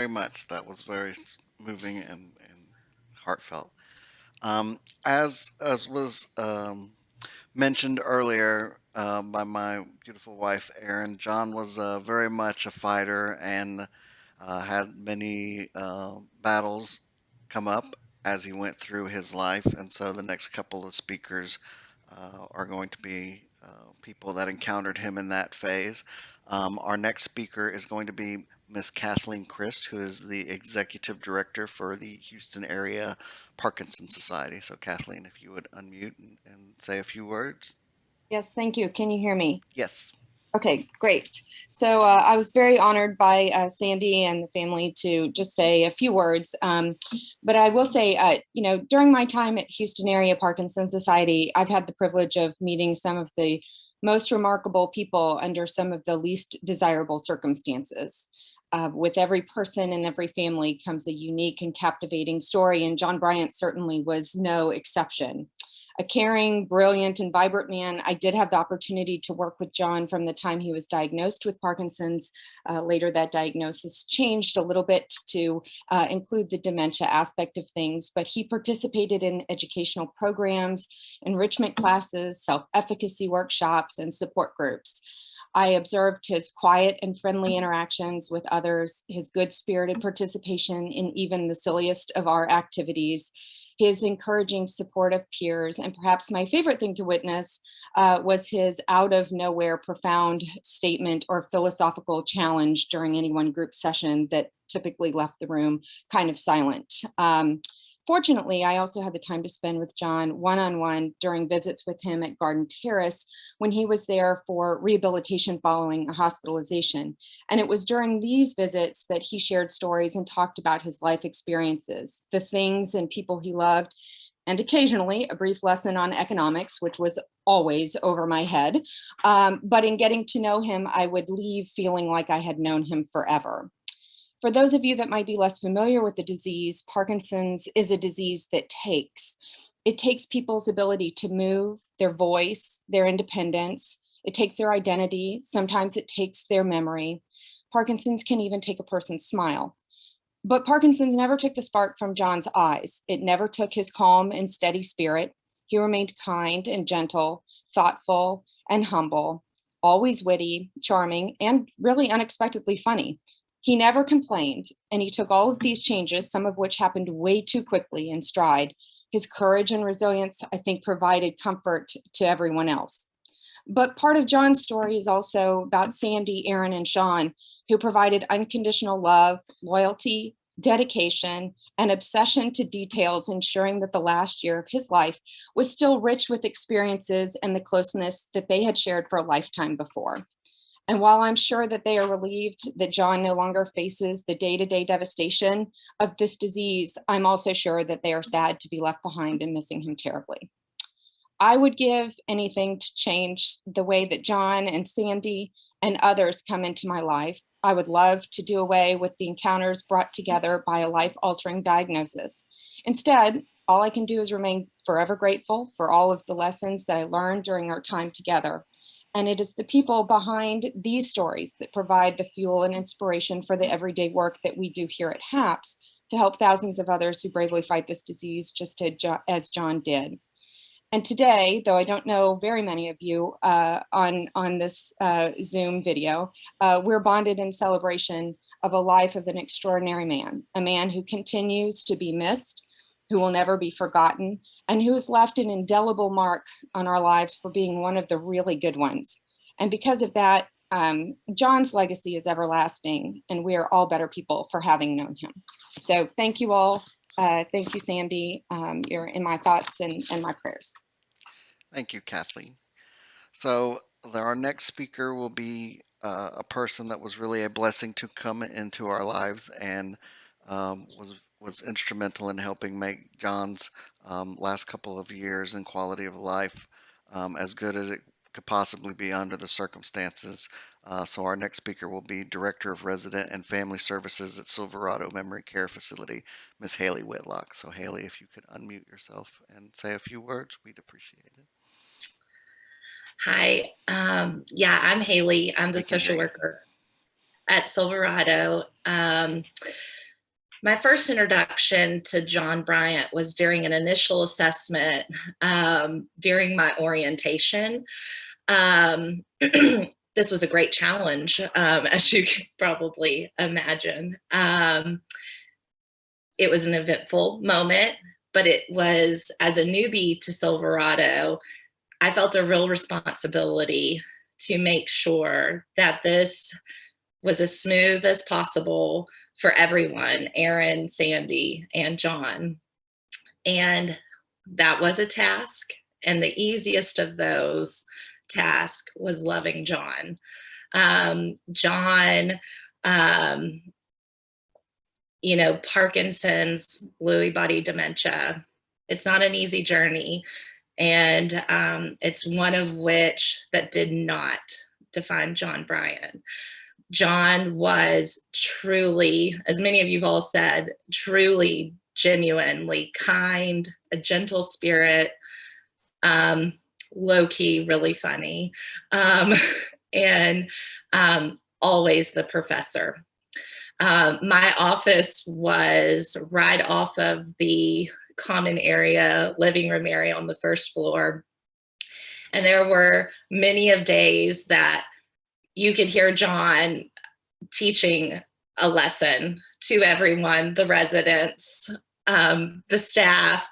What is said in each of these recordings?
very much. That was very moving and heartfelt. As was mentioned earlier by my beautiful wife, Aryn, John was very much a fighter and had many battles come up as he went through his life. And so the next couple of speakers are going to be people that encountered him in that phase. Our next speaker is going to be Miss Kathleen Christ, who is the executive director for the Houston area Parkinson Society. So, Kathleen, if you would unmute and say a few words. Yes, thank you. Can you hear me? Yes. Okay, great. So I was very honored by Sandi and the family to just say a few words. But I will say, during my time at Houston Area Parkinson Society, I've had the privilege of meeting some of the most remarkable people under some of the least desirable circumstances. With every person and every family comes a unique and captivating story, and John Bryant certainly was no exception. A caring, brilliant, and vibrant man. I did have the opportunity to work with John from the time he was diagnosed with Parkinson's. Later, that diagnosis changed a little bit to include the dementia aspect of things, but he participated in educational programs, enrichment classes, self-efficacy workshops, and support groups. I observed his quiet and friendly interactions with others, his good-spirited participation in even the silliest of our activities, his encouraging support of peers, and perhaps my favorite thing to witness was his out of nowhere profound statement or philosophical challenge during any one group session that typically left the room kind of silent. Fortunately, I also had the time to spend with John one-on-one during visits with him at Garden Terrace when he was there for rehabilitation following a hospitalization. And it was during these visits that he shared stories and talked about his life experiences, the things and people he loved, and occasionally a brief lesson on economics, which was always over my head. But in getting to know him, I would leave feeling like I had known him forever. For those of you that might be less familiar with the disease, Parkinson's is a disease that takes. It takes people's ability to move, their voice, their independence. It takes their identity. Sometimes it takes their memory. Parkinson's can even take a person's smile. But Parkinson's never took the spark from John's eyes. It never took his calm and steady spirit. He remained kind and gentle, thoughtful and humble, always witty, charming, and really unexpectedly funny. He never complained, and he took all of these changes, some of which happened way too quickly, in stride. His courage and resilience, I think, provided comfort to everyone else. But part of John's story is also about Sandi, Aryn, and Sean, who provided unconditional love, loyalty, dedication, and obsession to details, ensuring that the last year of his life was still rich with experiences and the closeness that they had shared for a lifetime before. And while I'm sure that they are relieved that John no longer faces the day-to-day devastation of this disease, I'm also sure that they are sad to be left behind and missing him terribly. I would give anything to change the way that John and Sandi and others come into my life. I would love to do away with the encounters brought together by a life-altering diagnosis. Instead, all I can do is remain forever grateful for all of the lessons that I learned during our time together. And it is the people behind these stories that provide the fuel and inspiration for the everyday work that we do here at HAPS to help thousands of others who bravely fight this disease just as John did. And today, though I don't know very many of you on this Zoom video, we're bonded in celebration of a life of an extraordinary man, a man who continues to be missed, who will never be forgotten, and who has left an indelible mark on our lives for being one of the really good ones. And because of that, John's legacy is everlasting, and we are all better people for having known him. So thank you all. Thank you, Sandi. You're in my thoughts and my prayers. Thank you, Kathleen. So, our next speaker will be a person that was really a blessing to come into our lives and was instrumental in helping make John's last couple of years and quality of life as good as it could possibly be under the circumstances. So our next speaker will be Director of Resident and Family Services at Silverado Memory Care Facility, Miss Haley Whitlock. So Haley, if you could unmute yourself and say a few words, we'd appreciate it. Hi, yeah, I'm Haley. I'm the We can hear social you. worker. at Silverado. My first introduction to John Bryant was during an initial assessment during my orientation. This was a great challenge, as you can probably imagine. It was an eventful moment, but it was, as a newbie to Silverado, I felt a real responsibility to make sure that this was as smooth as possible for everyone, Aryn, Sandi, and John. And that was a task. And the easiest of those tasks was loving John. John, Parkinson's, Lewy body dementia. It's not an easy journey. And it's one of which that did not define John Bryant. John was truly, as many of you've all said, truly, genuinely kind, a gentle spirit, low-key, really funny, and always the professor. My office was right off of the common area, living room area on the first floor. And there were many of days that you could hear John teaching a lesson to everyone, the residents, the staff.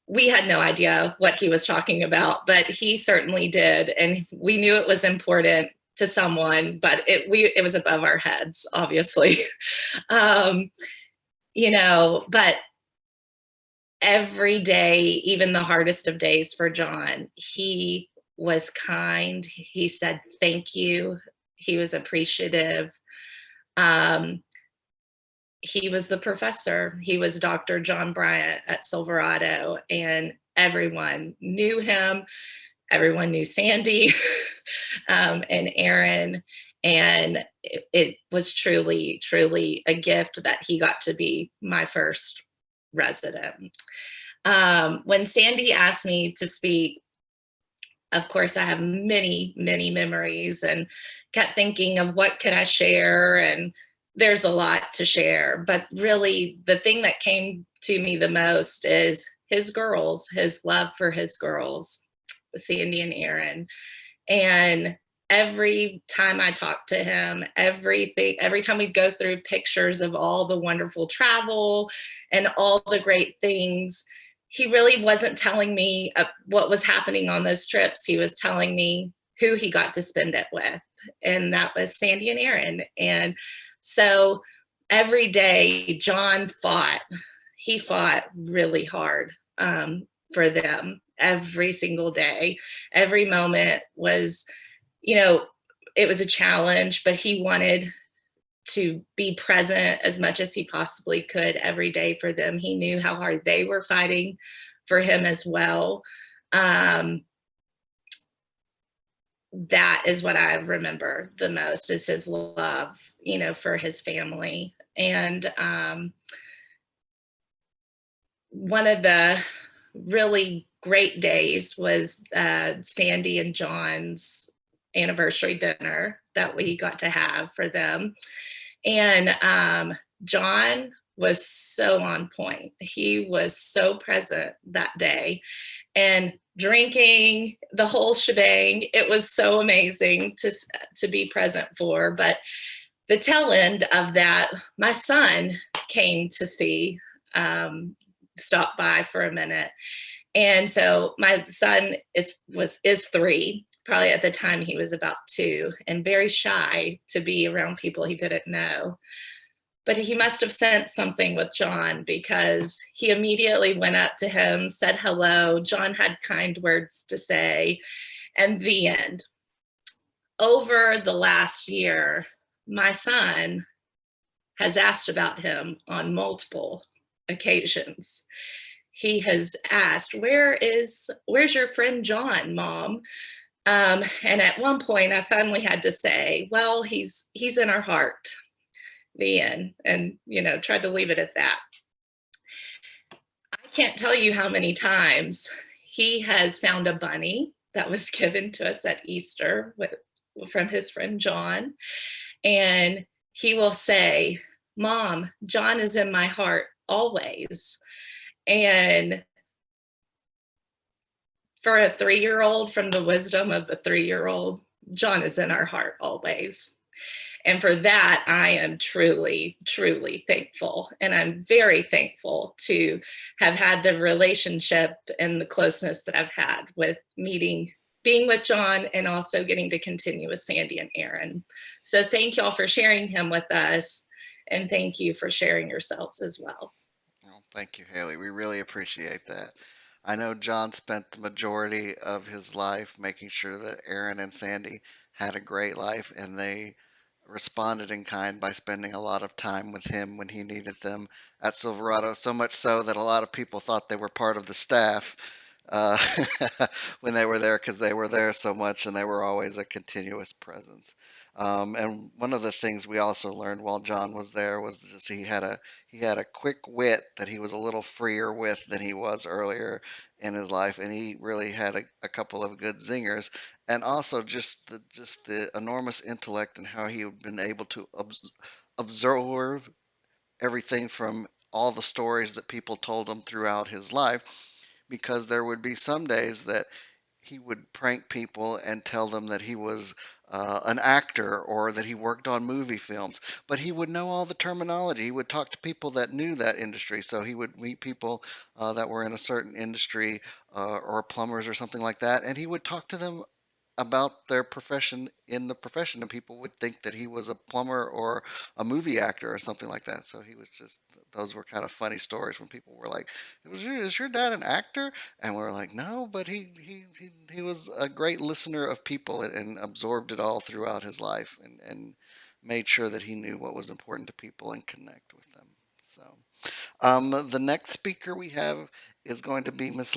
We had no idea what he was talking about, but he certainly did. And we knew it was important to someone, but it was above our heads, obviously. But every day, even the hardest of days for John, he was kind. He said, thank you. He was appreciative. He was the professor. He was Dr. John Bryant at Silverado, and everyone knew him. Everyone knew Sandi and Aryn, and it was truly, truly a gift that he got to be my first resident. When Sandi asked me to speak, of course, I have many, many memories and kept thinking of what could I share, and there's a lot to share, but really the thing that came to me the most is his girls, his love for his girls, Sandi and Aryn. And every time I talked to him, every time we go through pictures of all the wonderful travel and all the great things, he really wasn't telling me what was happening on those trips. He was telling me who he got to spend it with. And that was Sandi and Aryn. And so every day John fought. He fought really hard for them every single day. Every moment was, it was a challenge, but he wanted to be present as much as he possibly could every day for them. He knew how hard they were fighting for him as well. That is what I remember the most, is his love, for his family. And one of the really great days was Sandi and John's anniversary dinner that we got to have for them. And John was so on point. He was so present that day and drinking the whole shebang. It was so amazing to be present for. But the tail end of that, my son came to see, stop by for a minute. And so my son is 3. Probably at the time he was about 2, and very shy to be around people he didn't know. But he must have sensed something with John, because he immediately went up to him, said hello. John had kind words to say, and the end. Over the last year, my son has asked about him on multiple occasions. He has asked, where's your friend John, Mom? And at one point I finally had to say, well, he's in our heart, the end, and, tried to leave it at that. I can't tell you how many times he has found a bunny that was given to us at Easter from his friend John. And he will say, "Mom, John is in my heart always." And for a 3-year-old, from the wisdom of a 3-year-old, John is in our heart always. And for that, I am truly, truly thankful. And I'm very thankful to have had the relationship and the closeness that I've had with being with John, and also getting to continue with Sandi and Aryn. So thank y'all for sharing him with us. And thank you for sharing yourselves as well. Well, thank you, Haley. We really appreciate that. I know John spent the majority of his life making sure that Aryn and Sandi had a great life, and they responded in kind by spending a lot of time with him when he needed them at Silverado, so much so that a lot of people thought they were part of the staff uh, when they were there because they were there so much and they were always a continuous presence. And one of the things we also learned while John was there was just he had a quick wit that he was a little freer with than he was earlier in his life, and he really had a couple of good zingers, and also just the enormous intellect and how he had been able to absorb everything from all the stories that people told him throughout his life, because there would be some days that he would prank people and tell them that he was an actor or that he worked on movie films. But he would know all the terminology. He would talk to people that knew that industry. So he would meet people that were in a certain industry or plumbers or something like that, and he would talk to them about their profession in the profession, and people would think that he was a plumber or a movie actor or something like that. So he was just, those were kind of funny stories when people were like, is your dad an actor? And we are like, no, but he was a great listener of people, and absorbed it all throughout his life, and made sure that he knew what was important to people and connect with them. So the next speaker we have is going to be Miss